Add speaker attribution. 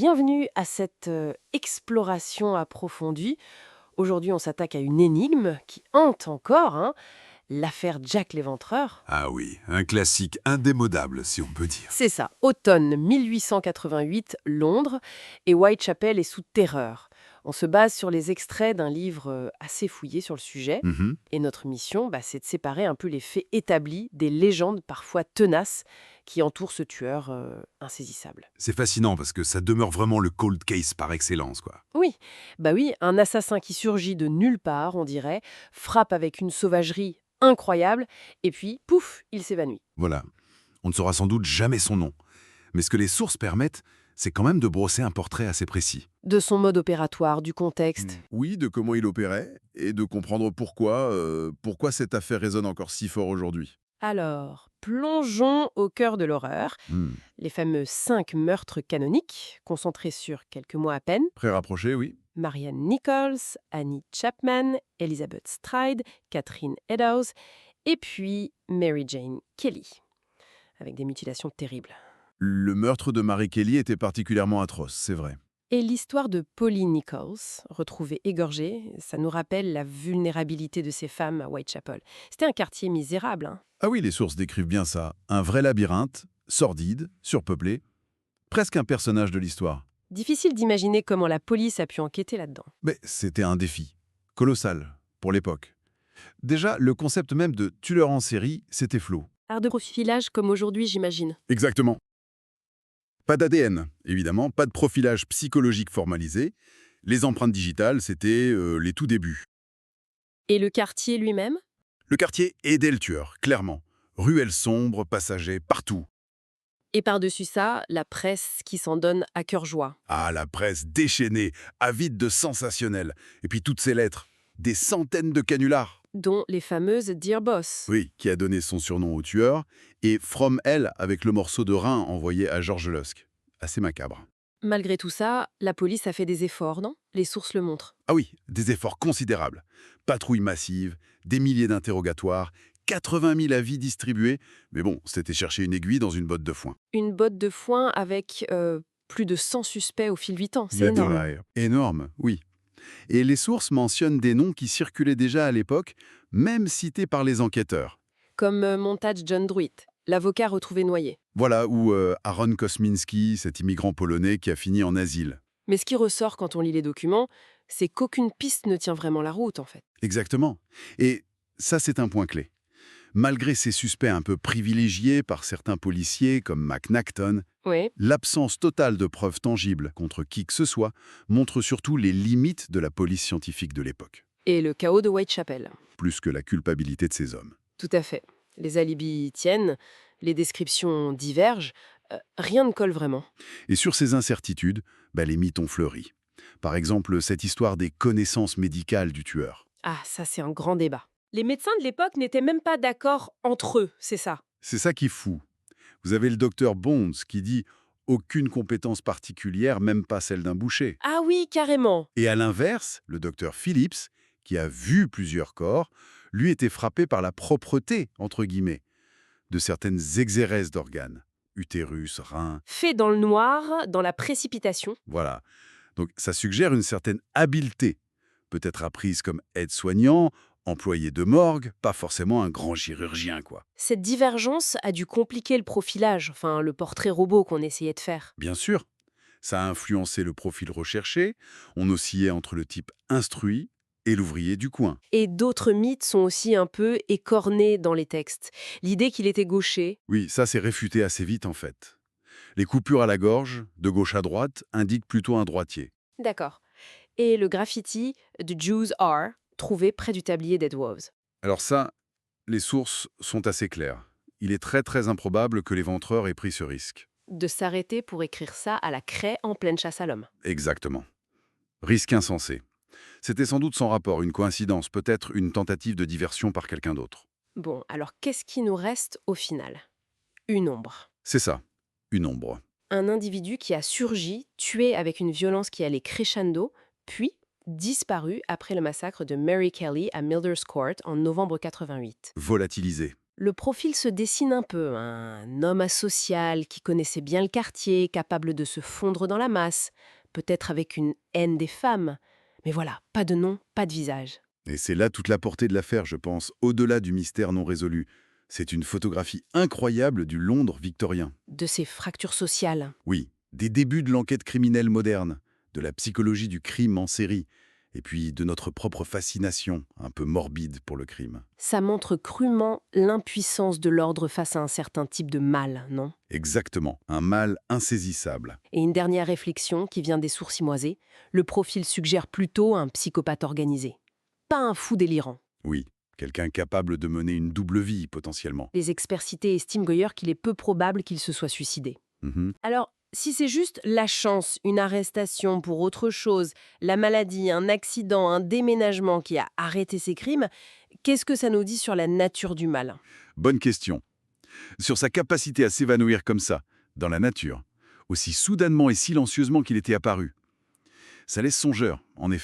Speaker 1: bienvenue à cette exploration approfondie. Aujourd'hui, on s'attaque à une énigme qui hante encore, l'affaire Jack l'Éventreur.
Speaker 2: Ah oui, un classique indémodable, si on peut dire.
Speaker 1: C'est ça, automne 1888, Londres, et Whitechapel est sous terreur. On se base sur les extraits d'un livre assez fouillé sur le sujet,
Speaker 2: Mhm.
Speaker 1: et notre mission, c'est de séparer un peu les faits établis des légendes parfois tenaces qui entourent ce tueur insaisissable.
Speaker 2: C'est fascinant parce que ça demeure vraiment le cold case par excellence, quoi.
Speaker 1: Oui, oui, un assassin qui surgit de nulle part, on dirait, frappe avec une sauvagerie incroyable, et puis, pouf, il s'évanouit.
Speaker 2: Voilà. On ne saura sans doute jamais son nom. Mais ce que les sources permettent, c'est quand même de brosser un portrait assez précis.
Speaker 1: De son mode opératoire, du contexte.
Speaker 3: Oui, de comment il opérait et de comprendre pourquoi cette affaire résonne encore si fort aujourd'hui.
Speaker 1: Alors, plongeons au cœur de l'horreur,
Speaker 3: Hmm.
Speaker 1: les fameux 5 meurtres canoniques, concentrés sur quelques mois à peine.
Speaker 3: Très rapproché, oui.
Speaker 1: Marianne Nichols, Annie Chapman, Elizabeth Stride, Catherine Eddowes, et puis Mary Jane Kelly, avec des mutilations terribles.
Speaker 3: Le meurtre de Mary Kelly était particulièrement atroce, c'est vrai.
Speaker 1: Et l'histoire de Pauline Nichols, retrouvée égorgée, ça nous rappelle la vulnérabilité de ces femmes à Whitechapel. C'était un quartier misérable,
Speaker 3: Ah oui, les sources décrivent bien ça. Un vrai labyrinthe, sordide, surpeuplé, presque un personnage de l'histoire.
Speaker 1: Difficile d'imaginer comment la police a pu enquêter là-dedans.
Speaker 3: Mais c'était un défi. Colossal, pour l'époque. Déjà, le concept même de tueur en série, c'était flou.
Speaker 1: Art de profilage comme aujourd'hui, j'imagine.
Speaker 3: Exactement. Pas d'ADN, évidemment, pas de profilage psychologique formalisé. Les empreintes digitales, c'était les tout débuts.
Speaker 1: Et le quartier lui-même?
Speaker 3: Le quartier aidait le tueur, clairement. Ruelles sombres, passagers, partout.
Speaker 1: Et par-dessus ça, la presse qui s'en donne à cœur joie.
Speaker 3: Ah, la presse déchaînée, avide de sensationnel. Et puis toutes ces lettres, des centaines de canulars.
Speaker 1: Dont les fameuses Dear Boss.
Speaker 3: Oui, qui a donné son surnom au tueur, et From Hell avec le morceau de rein envoyé à George Lusk. Assez macabre.
Speaker 1: Malgré tout ça, la police a fait des efforts, non? Les sources le montrent.
Speaker 3: Ah oui, des efforts considérables. Patrouilles massives, des milliers d'interrogatoires, 80 000 avis distribués. Mais bon, c'était chercher une aiguille dans une botte de foin.
Speaker 1: Une botte de foin avec plus de 100 suspects au fil du temps. C'est
Speaker 3: Mais
Speaker 1: énorme.
Speaker 3: ouais, énorme, oui. Et les sources mentionnent des noms qui circulaient déjà à l'époque, même cités par les enquêteurs.
Speaker 1: Comme Montage John Druitt, l'avocat retrouvé noyé.
Speaker 3: Voilà, ou Aaron Kosminski, cet immigrant polonais qui a fini en asile.
Speaker 1: Mais ce qui ressort quand on lit les documents, c'est qu'aucune piste ne tient vraiment la route, en fait.
Speaker 3: Exactement. Et ça, c'est un point clé. Malgré ces suspects un peu privilégiés par certains policiers comme McNacton,
Speaker 1: Oui.
Speaker 3: l'absence totale de preuves tangibles contre qui que ce soit montre surtout les limites de la police scientifique de l'époque,
Speaker 1: Et le chaos de Whitechapel.
Speaker 3: plus que la culpabilité de ces hommes.
Speaker 1: Tout à fait. Les alibis tiennent, les descriptions divergent, rien ne colle vraiment.
Speaker 3: Et sur ces incertitudes, les mythes ont fleuri. Par exemple, cette histoire des connaissances médicales du tueur.
Speaker 1: Ah, ça c'est un grand débat. Les médecins de l'époque n'étaient même pas d'accord entre eux, c'est ça.
Speaker 3: C'est ça qui est fou. Vous avez le docteur Bonds qui dit « aucune compétence particulière, même pas celle d'un boucher ».
Speaker 1: Ah oui, carrément.
Speaker 3: Et à l'inverse, le docteur Phillips, qui a vu plusieurs corps, lui était frappé par la propreté, entre guillemets, de certaines exérèses d'organes. Utérus, reins,
Speaker 1: Fait dans le noir, dans la précipitation.
Speaker 3: voilà. Donc ça suggère une certaine habileté, peut-être apprise comme aide-soignant, employé de morgue, pas forcément un grand chirurgien, quoi.
Speaker 1: Cette divergence a dû compliquer le profilage, enfin le portrait robot qu'on essayait de faire.
Speaker 3: Bien sûr, ça a influencé le profil recherché, on oscillait entre le type instruit et l'ouvrier du coin.
Speaker 1: Et d'autres mythes sont aussi un peu écornés dans les textes. L'idée qu'il était gaucher.
Speaker 3: Oui, ça s'est réfuté assez vite en fait. Les coupures à la gorge, de gauche à droite, indiquent plutôt un droitier.
Speaker 1: D'accord. Et le graffiti de Jews Are, trouvé près du tablier d'Edwards.
Speaker 3: Alors ça, les sources sont assez claires. Il est très très improbable que l'éventreur ait pris ce risque.
Speaker 1: De s'arrêter pour écrire ça à la craie en pleine chasse à l'homme.
Speaker 3: Exactement. Risque insensé. C'était sans doute sans rapport, une coïncidence, peut-être une tentative de diversion par quelqu'un d'autre.
Speaker 1: Bon, alors qu'est-ce qui nous reste au final? Une ombre.
Speaker 3: C'est ça, une ombre.
Speaker 1: Un individu qui a surgi, tué avec une violence qui allait crescendo, puis disparu après le massacre de Mary Kelly à Milder's Court en novembre 88.
Speaker 3: Volatilisé.
Speaker 1: Le profil se dessine un peu, un homme asocial qui connaissait bien le quartier, capable de se fondre dans la masse, peut-être avec une haine des femmes. Mais voilà, pas de nom, pas de visage.
Speaker 3: Et c'est là toute la portée de l'affaire, je pense, au-delà du mystère non résolu. C'est une photographie incroyable du Londres victorien.
Speaker 1: De ces fractures sociales.
Speaker 3: Oui, des débuts de l'enquête criminelle moderne, de la psychologie du crime en série, et puis de notre propre fascination, un peu morbide pour le crime.
Speaker 1: Ça montre crûment l'impuissance de l'ordre face à un certain type de mal, non?
Speaker 3: Exactement, un mal insaisissable.
Speaker 1: Et une dernière réflexion qui vient des sourcimoisés, le profil suggère plutôt un psychopathe organisé. Pas un fou délirant.
Speaker 3: Oui, quelqu'un capable de mener une double vie, potentiellement.
Speaker 1: Les experts cités estiment d'ailleurs qu'il est peu probable qu'il se soit suicidé.
Speaker 3: Mhm.
Speaker 1: Alors, si c'est juste la chance, une arrestation pour autre chose, la maladie, un accident, un déménagement qui a arrêté ces crimes, qu'est-ce que ça nous dit sur la nature du mal?
Speaker 3: Bonne question. Sur sa capacité à s'évanouir comme ça, dans la nature, aussi soudainement et silencieusement qu'il était apparu. Ça laisse songeur, en effet.